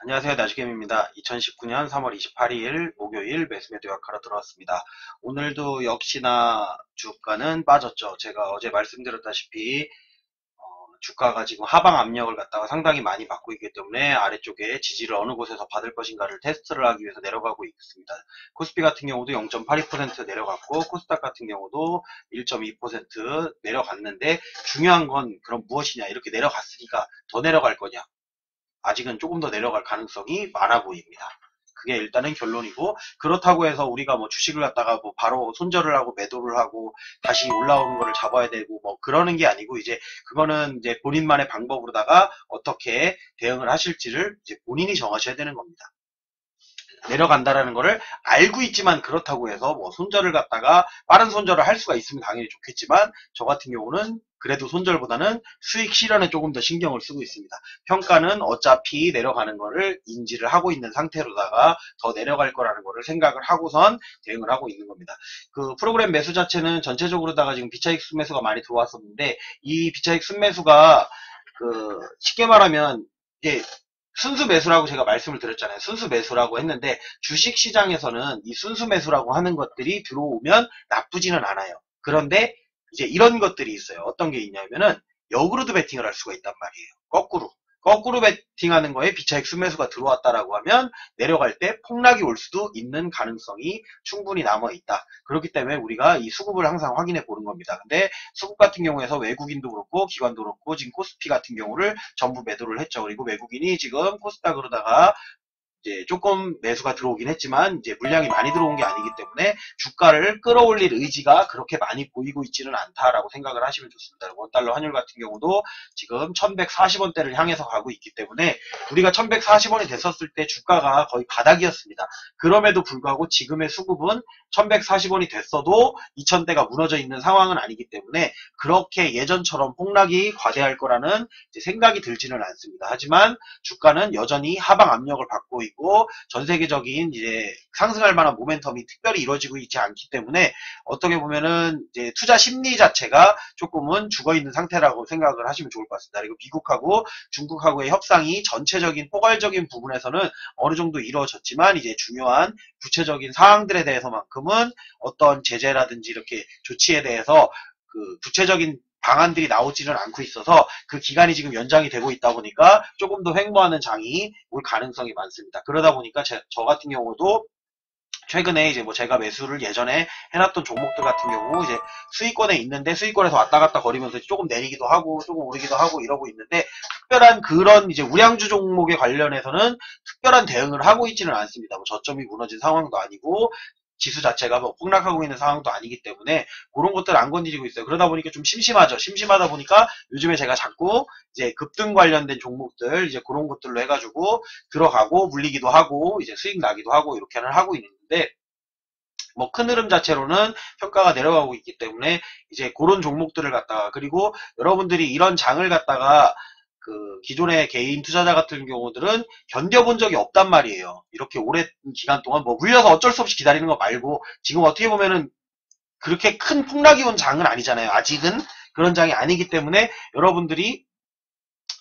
안녕하세요. 나주겜입니다. 2019년 3월 28일 목요일 매수매도 약하러 들어왔습니다. 오늘도 역시나 주가는 빠졌죠. 제가 어제 말씀드렸다시피 주가가 지금 하방 압력을 갖다가 상당히 많이 받고 있기 때문에 아래쪽에 지지를 어느 곳에서 받을 것인가를 테스트를 하기 위해서 내려가고 있습니다. 코스피 같은 경우도 0.82% 내려갔고 코스닥 같은 경우도 1.2% 내려갔는데 중요한 건 그럼 무엇이냐, 이렇게 내려갔으니까 더 내려갈 거냐, 아직은 조금 더 내려갈 가능성이 많아 보입니다. 그게 일단은 결론이고, 그렇다고 해서 우리가 뭐 주식을 갖다가 뭐 바로 손절을 하고 매도를 하고 다시 올라오는 거를 잡아야 되고 뭐 그러는 게 아니고, 이제 그거는 이제 본인만의 방법으로다가 어떻게 대응을 하실지를 이제 본인이 정하셔야 되는 겁니다. 내려간다라는 거를 알고 있지만, 그렇다고 해서 뭐 손절을 갖다가 빠른 손절을 할 수가 있으면 당연히 좋겠지만, 저 같은 경우는 그래도 손절보다는 수익 실현에 조금 더 신경을 쓰고 있습니다. 평가는 어차피 내려가는 거를 인지를 하고 있는 상태로다가 더 내려갈 거라는 거를 생각을 하고선 대응을 하고 있는 겁니다. 그 프로그램 매수 자체는 전체적으로다가 지금 비차익 순매수가 많이 들어왔었는데, 이 비차익 순매수가 쉽게 말하면 이게 순수 매수라고 제가 말씀을 드렸잖아요. 순수 매수라고 했는데, 주식 시장에서는 이 순수 매수라고 하는 것들이 들어오면 나쁘지는 않아요. 그런데 이제 이런 것들이 있어요. 어떤 게 있냐면은 역으로도 베팅을 할 수가 있단 말이에요. 거꾸로 베팅하는 거에 비차익 순매수가 들어왔다라고 하면 내려갈 때 폭락이 올 수도 있는 가능성이 충분히 남아 있다. 그렇기 때문에 우리가 이 수급을 항상 확인해 보는 겁니다. 근데 수급 같은 경우에서 외국인도 그렇고 기관도 그렇고 지금 코스피 같은 경우를 전부 매도를 했죠. 그리고 외국인이 지금 코스닥으로다가 이제 조금 매수가 들어오긴 했지만 이제 물량이 많이 들어온 게 아니기 때문에 주가를 끌어올릴 의지가 그렇게 많이 보이고 있지는 않다라고 생각을 하시면 좋습니다. 원달러 환율 같은 경우도 지금 1140원대를 향해서 가고 있기 때문에, 우리가 1140원이 됐었을 때 주가가 거의 바닥이었습니다. 그럼에도 불구하고 지금의 수급은 1140원이 됐어도 2000대가 무너져 있는 상황은 아니기 때문에 그렇게 예전처럼 폭락이 과대할 거라는 생각이 들지는 않습니다. 하지만 주가는 여전히 하방 압력을 받고 있고 전 세계적인 이제 상승할 만한 모멘텀이 특별히 이루어지고 있지 않기 때문에, 어떻게 보면은 이제 투자 심리 자체가 조금은 죽어 있는 상태라고 생각을 하시면 좋을 것 같습니다. 그리고 미국하고 중국하고의 협상이 전체적인 포괄적인 부분에서는 어느 정도 이루어졌지만, 이제 중요한 구체적인 사항들에 대해서만큼은 어떤 제재라든지 이렇게 조치에 대해서 구체적인 방안들이 나오지는 않고 있어서 그 기간이 지금 연장이 되고 있다 보니까 조금 더 횡보하는 장이 올 가능성이 많습니다. 그러다 보니까 저 같은 경우도 최근에 이제 뭐 제가 매수를 예전에 해놨던 종목들 같은 경우 이제 수익권에 있는데, 수익권에서 왔다 갔다 거리면서 조금 내리기도 하고 조금 오르기도 하고 이러고 있는데, 특별한 그런 이제 우량주 종목에 관련해서는 특별한 대응을 하고 있지는 않습니다. 뭐 저점이 무너진 상황도 아니고 지수 자체가 뭐 폭락하고 있는 상황도 아니기 때문에 그런 것들 안 건드리고 있어요. 그러다 보니까 좀 심심하죠. 심심하다 보니까 요즘에 제가 자꾸 이제 급등 관련된 종목들 이제 그런 것들로 해가지고 들어가고 물리기도 하고 이제 수익 나기도 하고 이렇게는 하고 있는데, 뭐 큰 흐름 자체로는 평가가 내려가고 있기 때문에 이제 그런 종목들을 갖다가, 그리고 여러분들이 이런 장을 갖다가 기존의 개인 투자자 같은 경우들은 견뎌본 적이 없단 말이에요. 이렇게 오랜 기간 동안 뭐 물려서 어쩔 수 없이 기다리는 거 말고, 지금 어떻게 보면은 그렇게 큰 폭락이 온 장은 아니잖아요. 아직은 그런 장이 아니기 때문에 여러분들이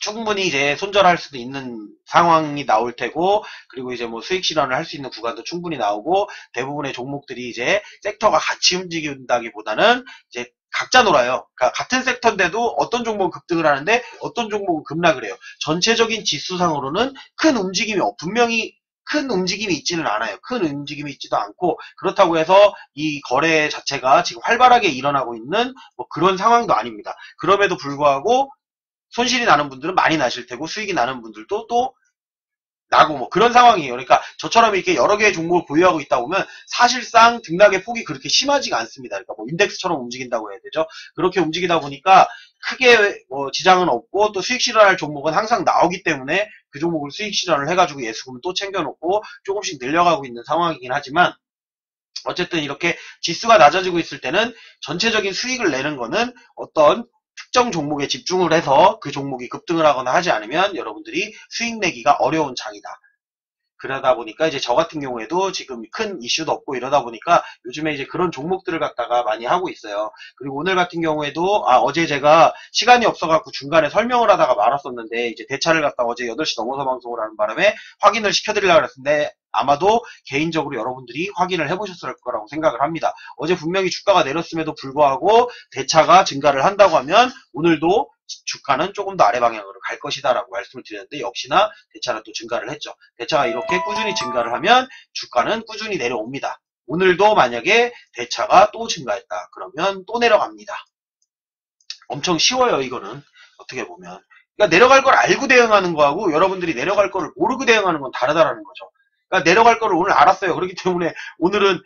충분히 이제 손절할 수도 있는 상황이 나올 테고, 그리고 이제 뭐 수익 실현을 할 수 있는 구간도 충분히 나오고, 대부분의 종목들이 이제 섹터가 같이 움직인다기보다는 이제 각자 놀아요. 그러니까 같은 섹터인데도 어떤 종목은 급등을 하는데 어떤 종목은 급락을 해요. 전체적인 지수상으로는 분명히 큰 움직임이 있지는 않아요. 큰 움직임이 있지도 않고, 그렇다고 해서 이 거래 자체가 지금 활발하게 일어나고 있는 뭐 그런 상황도 아닙니다. 그럼에도 불구하고 손실이 나는 분들은 많이 나실 테고 수익이 나는 분들도 또 나고 뭐 그런 상황이에요. 그러니까 저처럼 이렇게 여러 개의 종목을 보유하고 있다 보면 사실상 등락의 폭이 그렇게 심하지가 않습니다. 그러니까 뭐 인덱스처럼 움직인다고 해야 되죠. 그렇게 움직이다 보니까 크게 뭐 지장은 없고, 또 수익 실현할 종목은 항상 나오기 때문에 그 종목을 수익 실현을 해가지고 예수금 또 챙겨놓고 조금씩 늘려가고 있는 상황이긴 하지만, 어쨌든 이렇게 지수가 낮아지고 있을 때는 전체적인 수익을 내는 거는 어떤 특정 종목에 집중을 해서 그 종목이 급등을 하거나 하지 않으면 여러분들이 수익 내기가 어려운 장이다. 그러다 보니까 이제 저 같은 경우에도 지금 큰 이슈도 없고 이러다 보니까 요즘에 이제 그런 종목들을 갖다가 많이 하고 있어요. 그리고 오늘 같은 경우에도 어제 제가 시간이 없어갖고 중간에 설명을 하다가 말았었는데 이제 대차를 갖다가 어제 8시 넘어서 방송을 하는 바람에 확인을 시켜드리려고 그랬는데 아마도 개인적으로 여러분들이 확인을 해보셨을 거라고 생각을 합니다. 어제 분명히 주가가 내렸음에도 불구하고 대차가 증가를 한다고 하면 오늘도 주가는 조금 더 아래 방향으로 갈 것이다 라고 말씀을 드렸는데 역시나 대차는 또 증가를 했죠. 대차가 이렇게 꾸준히 증가를 하면 주가는 꾸준히 내려옵니다. 오늘도 만약에 대차가 또 증가했다 그러면 또 내려갑니다. 엄청 쉬워요. 이거는 어떻게 보면 그러니까 내려갈 걸 알고 대응하는 거하고 여러분들이 내려갈 거를 모르고 대응하는 건 다르다라는 거죠. 그러니까 내려갈 거를 오늘 알았어요. 그렇기 때문에 오늘은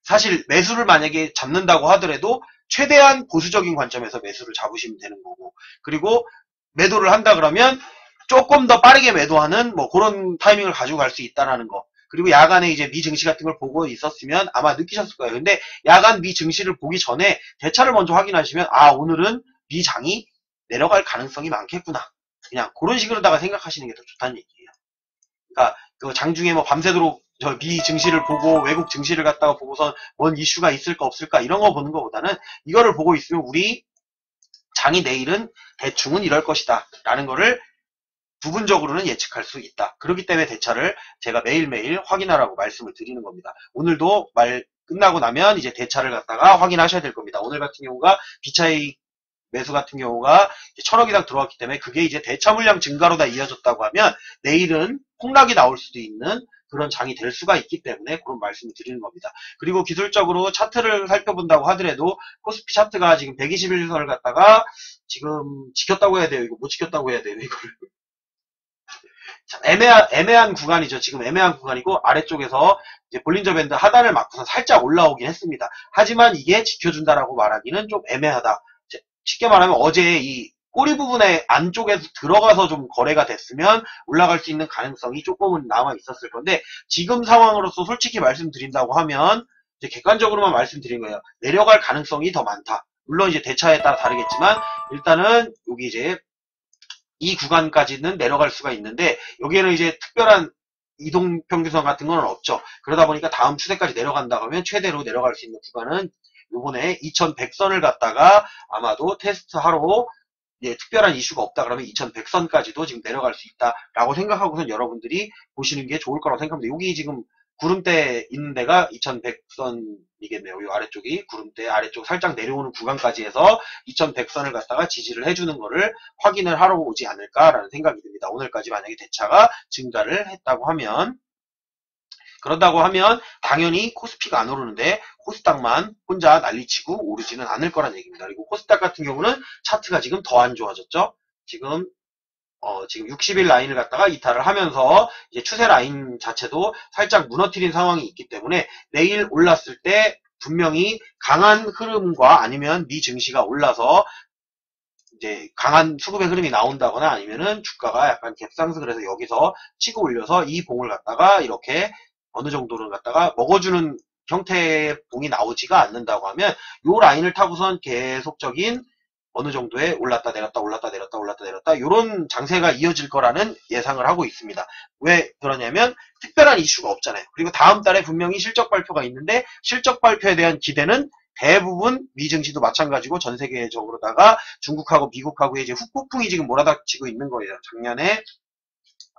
사실 매수를 만약에 잡는다고 하더라도 최대한 보수적인 관점에서 매수를 잡으시면 되는 거고, 그리고 매도를 한다 그러면 조금 더 빠르게 매도하는 뭐 그런 타이밍을 가지고 갈 수 있다라는 거. 그리고 야간에 이제 미 증시 같은 걸 보고 있었으면 아마 느끼셨을 거예요. 근데 야간 미 증시를 보기 전에 대차를 먼저 확인하시면 오늘은 미 장이 내려갈 가능성이 많겠구나. 그냥 그런 식으로다가 생각하시는 게 더 좋다는 얘기예요. 그러니까 그 장중에 뭐 밤새도록 저 미 증시를 보고 외국 증시를 갖다가 보고선 뭔 이슈가 있을까 없을까 이런 거 보는 것보다는 이거를 보고 있으면 우리 장이 내일은 대충은 이럴 것이다 라는 거를 부분적으로는 예측할 수 있다. 그렇기 때문에 대차를 제가 매일매일 확인하라고 말씀을 드리는 겁니다. 오늘도 말 끝나고 나면 이제 대차를 갖다가 확인하셔야 될 겁니다. 오늘 같은 경우가 비차익 매수 같은 경우가 1000억 이상 들어왔기 때문에 그게 이제 대차 물량 증가로 다 이어졌다고 하면 내일은 폭락이 나올 수도 있는 그런 장이 될 수가 있기 때문에 그런 말씀을 드리는 겁니다. 그리고 기술적으로 차트를 살펴본다고 하더라도 코스피 차트가 지금 121선을 갖다가 지금 지켰다고 해야 돼요. 이거 못 지켰다고 해야 돼요. 이걸. 애매한 구간이죠. 지금 애매한 구간이고 아래쪽에서 이제 볼린저 밴드 하단을 맞고서 살짝 올라오긴 했습니다. 하지만 이게 지켜준다라고 말하기는 좀 애매하다. 쉽게 말하면 어제 이 꼬리 부분의 안쪽에서 들어가서 좀 거래가 됐으면 올라갈 수 있는 가능성이 조금은 남아 있었을 건데 지금 상황으로서 솔직히 말씀드린다고 하면 이제 객관적으로만 말씀드린 거예요. 내려갈 가능성이 더 많다. 물론 이제 대차에 따라 다르겠지만 일단은 여기 이제 이 구간까지는 내려갈 수가 있는데 여기에는 이제 특별한 이동평균선 같은 건 없죠. 그러다 보니까 다음 추세까지 내려간다고 하면 최대로 내려갈 수 있는 구간은 요번에 2100선을 갖다가 아마도 테스트하러 특별한 이슈가 없다 그러면 2100선까지도 지금 내려갈 수 있다라고 생각하고선 여러분들이 보시는 게 좋을 거라고 생각합니다. 여기 지금 구름대 있는 데가 2100선이겠네요. 이 아래쪽이 구름대 아래쪽 살짝 내려오는 구간까지 해서 2100선을 갖다가 지지를 해주는 거를 확인을 하러 오지 않을까라는 생각이 듭니다. 오늘까지 만약에 대차가 증가를 했다고 하면 그런다고 하면 당연히 코스피가 안 오르는데 코스닥만 혼자 난리치고 오르지는 않을 거란 얘기입니다. 그리고 코스닥 같은 경우는 차트가 지금 더 안 좋아졌죠. 지금 60일 라인을 갖다가 이탈을 하면서 이제 추세 라인 자체도 살짝 무너뜨린 상황이 있기 때문에 내일 올랐을 때 분명히 강한 흐름과 아니면 미 증시가 올라서 이제 강한 수급의 흐름이 나온다거나 아니면은 주가가 약간 갭상승을 해서 여기서 치고 올려서 이 봉을 갖다가 이렇게 어느 정도는 갖다가 먹어주는 형태의 봉이 나오지가 않는다고 하면 요 라인을 타고선 계속적인 어느 정도의 올랐다 내렸다 올랐다 내렸다 올랐다 내렸다 이런 장세가 이어질 거라는 예상을 하고 있습니다. 왜 그러냐면 특별한 이슈가 없잖아요. 그리고 다음 달에 분명히 실적 발표가 있는데 실적 발표에 대한 기대는 대부분 미증시도 마찬가지고 전 세계적으로다가 중국하고 미국하고 이제 후폭풍이 지금 몰아닥치고 있는 거예요. 작년에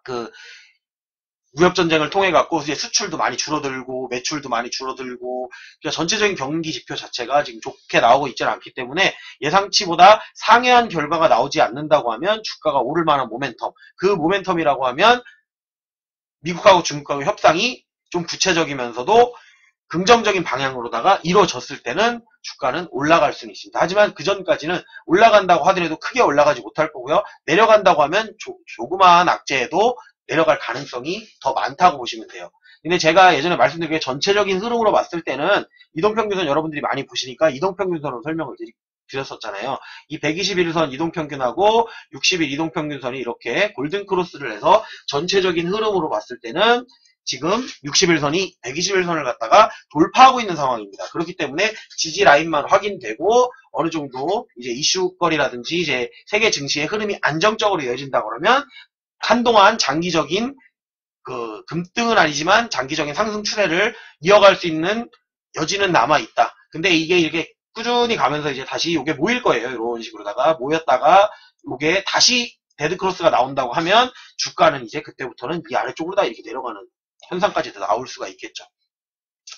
그 무역전쟁을 통해 갖고 이제 수출도 많이 줄어들고 매출도 많이 줄어들고 그러니까 전체적인 경기 지표 자체가 지금 좋게 나오고 있지는 않기 때문에 예상치보다 상회한 결과가 나오지 않는다고 하면 주가가 오를 만한 모멘텀 그 모멘텀이라고 하면 미국하고 중국하고 협상이 좀 구체적이면서도 긍정적인 방향으로다가 이루어졌을 때는 주가는 올라갈 수는 있습니다. 하지만 그 전까지는 올라간다고 하더라도 크게 올라가지 못할 거고요. 내려간다고 하면 조그마한 악재에도 내려갈 가능성이 더 많다고 보시면 돼요. 근데 제가 예전에 말씀드린 게 전체적인 흐름으로 봤을 때는 이동평균선 여러분들이 많이 보시니까 이동평균선으로 설명을 드렸었잖아요. 이 121선 이동평균하고 60일 이동평균선이 이렇게 골든크로스를 해서 전체적인 흐름으로 봤을 때는 지금 61선이 121선을 갖다가 돌파하고 있는 상황입니다. 그렇기 때문에 지지 라인만 확인되고 어느 정도 이제 이슈거리라든지 이제 세계 증시의 흐름이 안정적으로 이어진다 그러면 한동안 장기적인 급등은 아니지만 장기적인 상승 추세를 이어갈 수 있는 여지는 남아있다. 근데 이게 이렇게 꾸준히 가면서 이제 다시 이게 모일 거예요. 이런 식으로다가 모였다가 이게 다시 데드크로스가 나온다고 하면 주가는 이제 그때부터는 이 아래쪽으로 다 이렇게 내려가는 현상까지 나올 수가 있겠죠.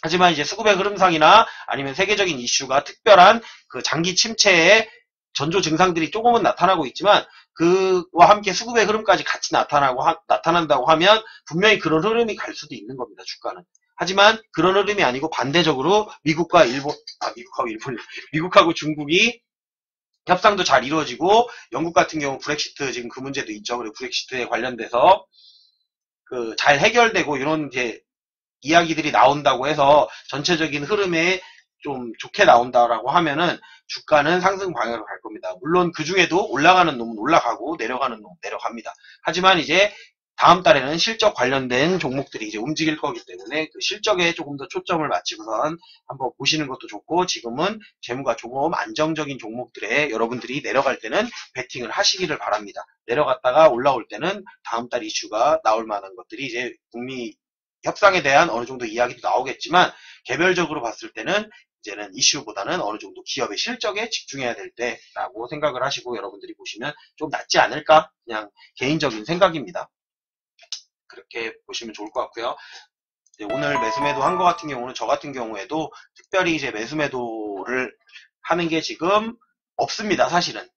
하지만 이제 수급의 흐름상이나 아니면 세계적인 이슈가 특별한 그 장기 침체의 전조 증상들이 조금은 나타나고 있지만 그와 함께 수급의 흐름까지 같이 나타난다고 하면 분명히 그런 흐름이 갈 수도 있는 겁니다. 주가는. 하지만 그런 흐름이 아니고 반대적으로 미국하고 중국이 협상도 잘 이루어지고 영국 같은 경우 브렉시트 지금 그 문제도 있죠. 그리고 브렉시트에 관련돼서 잘 해결되고 이런 이제 이야기들이 나온다고 해서 전체적인 흐름에 좀 좋게 나온다라고 하면은 주가는 상승 방향으로 갈 겁니다. 물론 그 중에도 올라가는 놈은 올라가고 내려가는 놈은 내려갑니다. 하지만 이제 다음 달에는 실적 관련된 종목들이 이제 움직일 거기 때문에 그 실적에 조금 더 초점을 맞추고선 한번 보시는 것도 좋고 지금은 재무가 조금 안정적인 종목들에 여러분들이 내려갈 때는 베팅을 하시기를 바랍니다. 내려갔다가 올라올 때는 다음 달 이슈가 나올 만한 것들이 이제 북미 협상에 대한 어느 정도 이야기도 나오겠지만 개별적으로 봤을 때는 이제는 이슈보다는 어느 정도 기업의 실적에 집중해야 될 때라고 생각을 하시고 여러분들이 보시면 좀 낫지 않을까? 그냥 개인적인 생각입니다. 그렇게 보시면 좋을 것 같고요. 오늘 매수매도 한 것 같은 경우는 저 같은 경우에도 특별히 이제 매수매도를 하는 게 지금 없습니다. 사실은.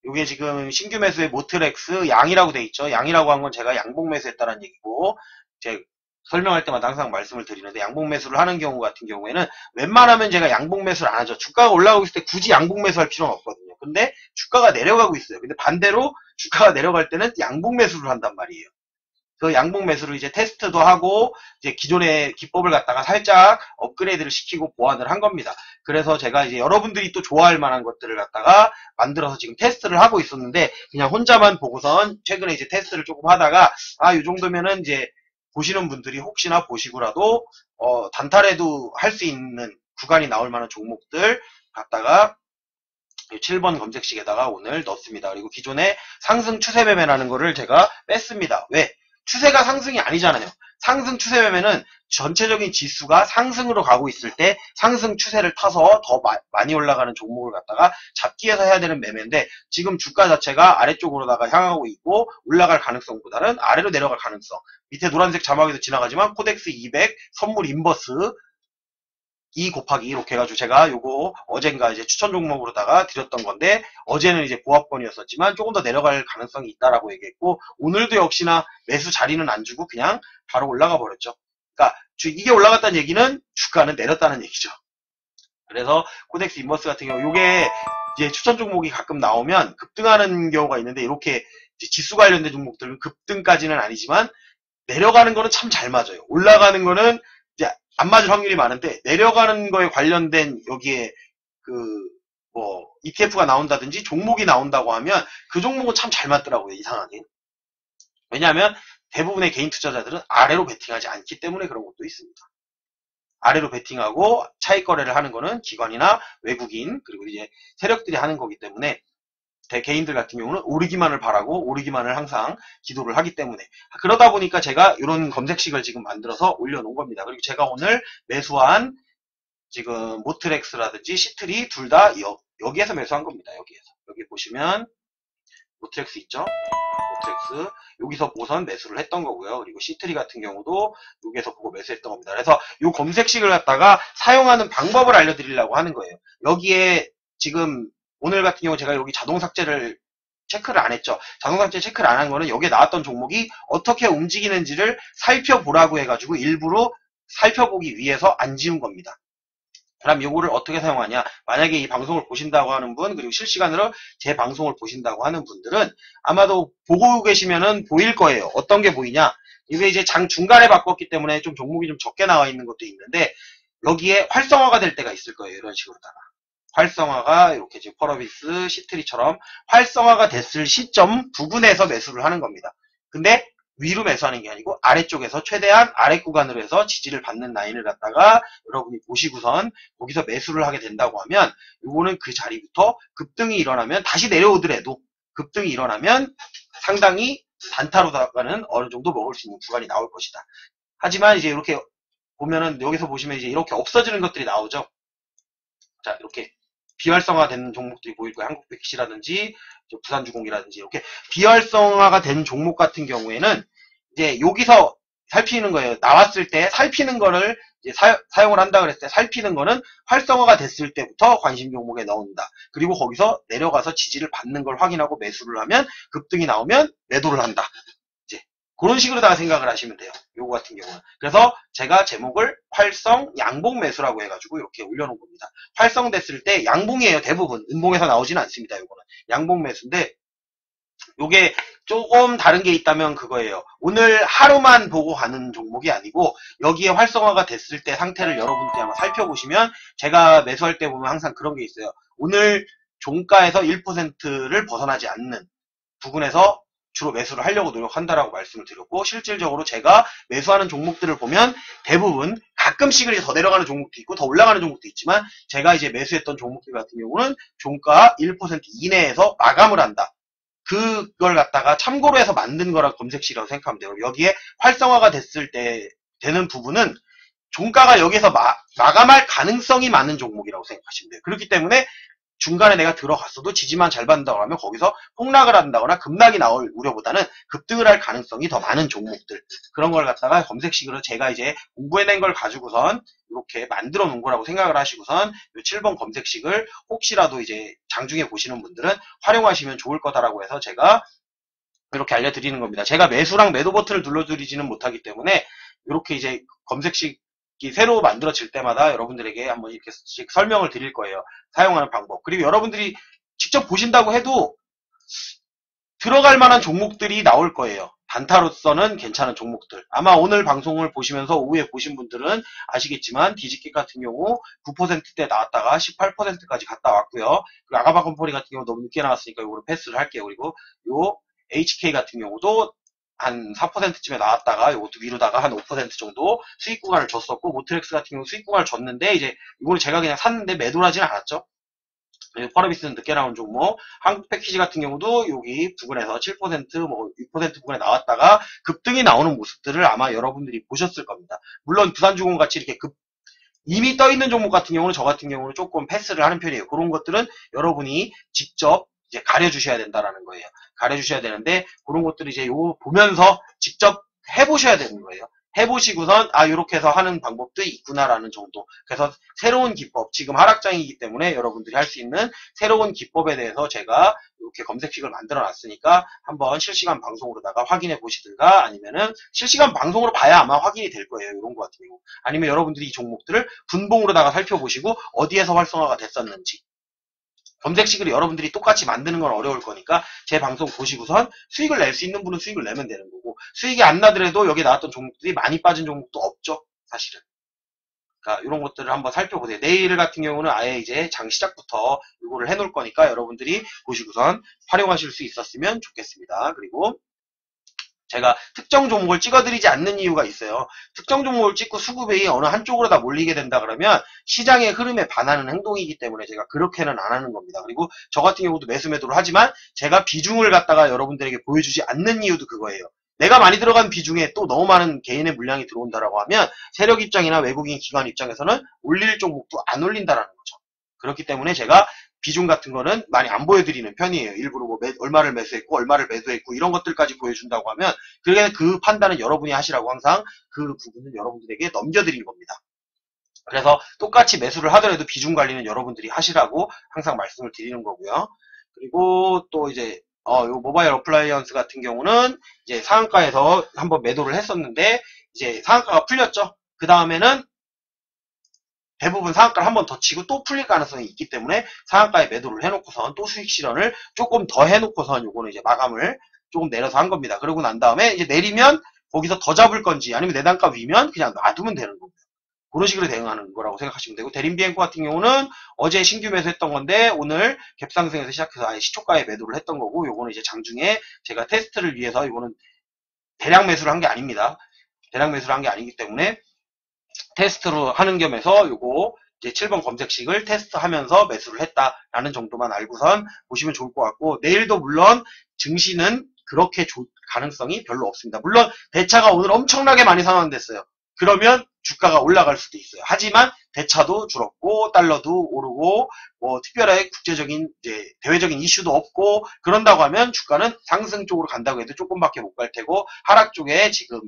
이게 지금 신규 매수의 모트렉스 양이라고 돼 있죠. 양이라고 한 건 제가 양봉 매수했다는 얘기고 제 설명할 때마다 항상 말씀을 드리는데 양봉 매수를 하는 경우 같은 경우에는 웬만하면 제가 양봉 매수를 안 하죠. 주가가 올라가고 있을 때 굳이 양봉 매수할 필요는 없거든요. 근데 주가가 내려가고 있어요. 근데 반대로 주가가 내려갈 때는 양봉 매수를 한단 말이에요. 그 양봉 매수를 이제 테스트도 하고 이제 기존의 기법을 갖다가 살짝 업그레이드를 시키고 보완을 한 겁니다. 그래서 제가 이제 여러분들이 또 좋아할 만한 것들을 갖다가 만들어서 지금 테스트를 하고 있었는데 그냥 혼자만 보고선 최근에 이제 테스트를 조금 하다가 이 정도면은 이제 보시는 분들이 혹시나 보시고라도 단타래도 할 수 있는 구간이 나올 만한 종목들 갖다가 7번 검색식에다가 오늘 넣습니다. 그리고 기존에 상승 추세 매매라는 거를 제가 뺐습니다. 왜? 추세가 상승이 아니잖아요. 상승 추세 매매는 전체적인 지수가 상승으로 가고 있을 때 상승 추세를 타서 더 많이 올라가는 종목을 갖다가 잡기 위해서 해야 되는 매매인데 지금 주가 자체가 아래쪽으로다가 향하고 있고 올라갈 가능성보다는 아래로 내려갈 가능성. 밑에 노란색 자막에도 지나가지만 코덱스 200 선물 인버스 2 곱하기 이렇게 해가지고 제가 요거 어젠가 이제 추천 종목으로다가 드렸던 건데 어제는 이제 보합권이었었지만 조금 더 내려갈 가능성이 있다라고 얘기했고 오늘도 역시나 매수 자리는 안 주고 그냥 바로 올라가 버렸죠. 그러니까 이게 올라갔다는 얘기는 주가는 내렸다는 얘기죠. 그래서 코덱스 인버스 같은 경우 요게 이제 추천 종목이 가끔 나오면 급등하는 경우가 있는데 이렇게 지수 관련된 종목들은 급등까지는 아니지만 내려가는 거는 참 잘 맞아요. 올라가는 거는 이제 안 맞을 확률이 많은데 내려가는 거에 관련된 여기에 ETF가 나온다든지 종목이 나온다고 하면 그 종목은 참 잘 맞더라고요. 이상하게. 왜냐하면 대부분의 개인 투자자들은 아래로 베팅하지 않기 때문에 그런 것도 있습니다. 아래로 베팅하고 차익 거래를 하는 거는 기관이나 외국인 그리고 이제 세력들이 하는 거기 때문에 개인들 같은 경우는 오르기만을 바라고 오르기만을 항상 기도를 하기 때문에 그러다 보니까 제가 이런 검색식을 지금 만들어서 올려놓은 겁니다. 그리고 제가 오늘 매수한 지금 모트렉스라든지 시트리 둘 다 여기에서 매수한 겁니다. 여기 보시면 모트렉스 있죠? 모트렉스 여기서 보고선 매수를 했던 거고요. 그리고 시트리 같은 경우도 여기에서 보고 매수했던 겁니다. 그래서 이 검색식을 갖다가 사용하는 방법을 알려드리려고 하는 거예요. 여기에 지금 오늘 같은 경우 제가 여기 자동 삭제를 체크를 안 했죠. 자동 삭제 체크를 안 한 거는 여기에 나왔던 종목이 어떻게 움직이는지를 살펴보라고 해가지고 일부러 살펴보기 위해서 안 지운 겁니다. 그럼 요거를 어떻게 사용하냐? 만약에 이 방송을 보신다고 하는 분, 그리고 실시간으로 제 방송을 보신다고 하는 분들은 아마도 보고 계시면은 보일 거예요. 어떤 게 보이냐? 이게 이제 장 중간에 바꿨기 때문에 좀 종목이 좀 적게 나와 있는 것도 있는데 여기에 활성화가 될 때가 있을 거예요. 이런 식으로다가. 활성화가 이렇게 지금 펄어비스, 시트리처럼 활성화가 됐을 시점 부분에서 매수를 하는 겁니다. 근데 위로 매수하는 게 아니고 아래쪽에서 최대한 아래 구간으로 해서 지지를 받는 라인을 갖다가 여러분이 보시고선 거기서 매수를 하게 된다고 하면 요거는 그 자리부터 급등이 일어나면 다시 내려오더라도 급등이 일어나면 상당히 단타로다가는 어느 정도 먹을 수 있는 구간이 나올 것이다. 하지만 이제 이렇게 보면은 여기서 보시면 이제 이렇게 없어지는 것들이 나오죠. 자, 이렇게 비활성화된 종목들이 보일 거예요. 한국백시라든지 부산주공이라든지 이렇게 비활성화가 된 종목 같은 경우에는 이제 여기서 살피는 거예요. 나왔을 때 살피는 거를 이제 사용을 한다 그랬을 때 살피는 거는 활성화가 됐을 때부터 관심 종목에 넣는다. 그리고 거기서 내려가서 지지를 받는 걸 확인하고 매수를 하면 급등이 나오면 매도를 한다. 이제 그런 식으로다가 생각을 하시면 돼요. 요거 같은 경우는. 그래서 제가 제목을 활성 양봉 매수라고 해가지고 이렇게 올려놓은 겁니다. 활성됐을 때 양봉이에요. 대부분 음봉에서 나오지는 않습니다. 요거는 양봉 매수인데 요게 조금 다른 게 있다면 그거예요. 오늘 하루만 보고 가는 종목이 아니고 여기에 활성화가 됐을 때 상태를 여러분들이 한번 살펴보시면 제가 매수할 때 보면 항상 그런 게 있어요. 오늘 종가에서 1%를 벗어나지 않는 부분에서 주로 매수를 하려고 노력한다라고 말씀을 드렸고 실질적으로 제가 매수하는 종목들을 보면 대부분 가끔씩은 이제 더 내려가는 종목도 있고 더 올라가는 종목도 있지만 제가 이제 매수했던 종목들 같은 경우는 종가 1% 이내에서 마감을 한다. 그걸 갖다가 참고로 해서 만든 거라 검색식이라고 생각하면 돼요. 여기에 활성화가 됐을 때 되는 부분은 종가가 여기서 마감할 가능성이 많은 종목이라고 생각하시면 돼요. 그렇기 때문에 중간에 내가 들어갔어도 지지만 잘 받는다고 하면 거기서 폭락을 한다거나 급락이 나올 우려보다는 급등을 할 가능성이 더 많은 종목들 그런 걸 갖다가 검색식으로 제가 이제 공부해낸 걸 가지고선 이렇게 만들어 놓은 거라고 생각을 하시고선 이 7번 검색식을 혹시라도 이제 장중에 보시는 분들은 활용하시면 좋을 거다라고 해서 제가 이렇게 알려드리는 겁니다. 제가 매수랑 매도 버튼을 눌러드리지는 못하기 때문에 이렇게 이제 검색식 새로 만들어질 때마다 여러분들에게 한번 이렇게씩 설명을 드릴 거예요. 사용하는 방법. 그리고 여러분들이 직접 보신다고 해도 들어갈 만한 종목들이 나올 거예요. 단타로서는 괜찮은 종목들. 아마 오늘 방송을 보시면서 오후에 보신 분들은 아시겠지만 디지킥 같은 경우 9%대 나왔다가 18%까지 갔다 왔고요. 그리고 아가바 컴퍼니 같은 경우 너무 늦게 나왔으니까 이거를 패스를 할게요. 그리고 요 HK 같은 경우도 한 4%쯤에 나왔다가 이것도 위로다가 한 5% 정도 수익 구간을 줬었고 모트렉스 같은 경우 수익 구간을 줬는데 이제 이거를 제가 그냥 샀는데 매도를 하진 않았죠. 퍼러비스는 늦게 나온 종목, 한국 패키지 같은 경우도 여기 부근에서 7%, 뭐 6% 부근에 나왔다가 급등이 나오는 모습들을 아마 여러분들이 보셨을 겁니다. 물론 부산주공 같이 이렇게 이미 떠 있는 종목 같은 경우는 저 같은 경우는 조금 패스를 하는 편이에요. 그런 것들은 여러분이 직접 이제 가려주셔야 된다라는 거예요. 가려주셔야 되는데 그런 것들을 이제 요 보면서 직접 해보셔야 되는 거예요. 해보시고선 이렇게 해서 하는 방법도 있구나라는 정도. 그래서 새로운 기법, 지금 하락장이기 때문에 여러분들이 할 수 있는 새로운 기법에 대해서 제가 이렇게 검색식을 만들어 놨으니까 한번 실시간 방송으로다가 확인해 보시든가 아니면은 실시간 방송으로 봐야 아마 확인이 될 거예요. 이런 거 같은 경우. 아니면 여러분들이 이 종목들을 분봉으로다가 살펴보시고 어디에서 활성화가 됐었는지. 검색식을 여러분들이 똑같이 만드는 건 어려울 거니까 제 방송 보시고선 수익을 낼 수 있는 분은 수익을 내면 되는 거고 수익이 안 나더라도 여기 나왔던 종목들이 많이 빠진 종목도 없죠. 사실은. 그러니까 이런 것들을 한번 살펴보세요. 내일 같은 경우는 아예 이제 장 시작부터 이거를 해놓을 거니까 여러분들이 보시고선 활용하실 수 있었으면 좋겠습니다. 그리고 제가 특정 종목을 찍어드리지 않는 이유가 있어요. 특정 종목을 찍고 수급이 어느 한쪽으로 다 몰리게 된다 그러면 시장의 흐름에 반하는 행동이기 때문에 제가 그렇게는 안 하는 겁니다. 그리고 저 같은 경우도 매수 매도를 하지만 제가 비중을 갖다가 여러분들에게 보여주지 않는 이유도 그거예요. 내가 많이 들어간 비중에 또 너무 많은 개인의 물량이 들어온다라고 하면 세력 입장이나 외국인 기관 입장에서는 올릴 종목도 안 올린다라는 거죠. 그렇기 때문에 제가 비중 같은 거는 많이 안 보여드리는 편이에요. 일부러 뭐 얼마를 매수했고 얼마를 매도했고 이런 것들까지 보여준다고 하면 그 판단은 여러분이 하시라고 항상 그 부분은 여러분들에게 넘겨드린 겁니다. 그래서 똑같이 매수를 하더라도 비중 관리는 여러분들이 하시라고 항상 말씀을 드리는 거고요. 그리고 또 이제 요 모바일 어플라이언스 같은 경우는 이제 상한가에서 한번 매도를 했었는데 이제 상한가가 풀렸죠. 그 다음에는 대부분 상한가를 한 번 더 치고 또 풀릴 가능성이 있기 때문에 상한가에 매도를 해놓고선 또 수익 실현을 조금 더 해놓고선 요거는 이제 마감을 조금 내려서 한 겁니다. 그러고 난 다음에 이제 내리면 거기서 더 잡을 건지 아니면 내 단가 위면 그냥 놔두면 되는 겁니다. 그런 식으로 대응하는 거라고 생각하시면 되고 대림비행코 같은 경우는 어제 신규 매수했던 건데 오늘 갭상승에서 시작해서 아예 시초가에 매도를 했던 거고 요거는 이제 장중에 제가 테스트를 위해서 이거는 대량 매수를 한 게 아닙니다. 대량 매수를 한 게 아니기 때문에 테스트로 하는 겸해서 요거 이제 7번 검색식을 테스트하면서 매수를 했다라는 정도만 알고선 보시면 좋을 것 같고 내일도 물론 증시는 가능성이 별로 없습니다. 물론 대차가 오늘 엄청나게 많이 상환됐어요. 그러면 주가가 올라갈 수도 있어요. 하지만 대차도 줄었고 달러도 오르고 뭐 특별하게 국제적인 이제 대외적인 이슈도 없고 그런다고 하면 주가는 상승 쪽으로 간다고 해도 조금밖에 못 갈 테고 하락 쪽에 지금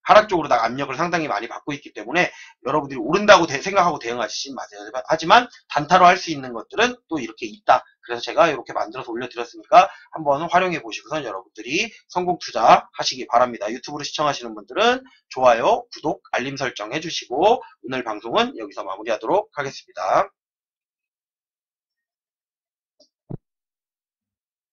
하락 쪽으로다가 압력을 상당히 많이 받고 있기 때문에 여러분들이 오른다고 생각하고 대응하시진 마세요. 하지만 단타로 할 수 있는 것들은 또 이렇게 있다. 그래서 제가 이렇게 만들어서 올려드렸으니까 한번 활용해 보시고선 여러분들이 성공 투자 하시기 바랍니다. 유튜브로 시청하시는 분들은 좋아요, 구독, 알림 설정 해주시고 오늘 방송은 여기서 마무리하도록 하겠습니다.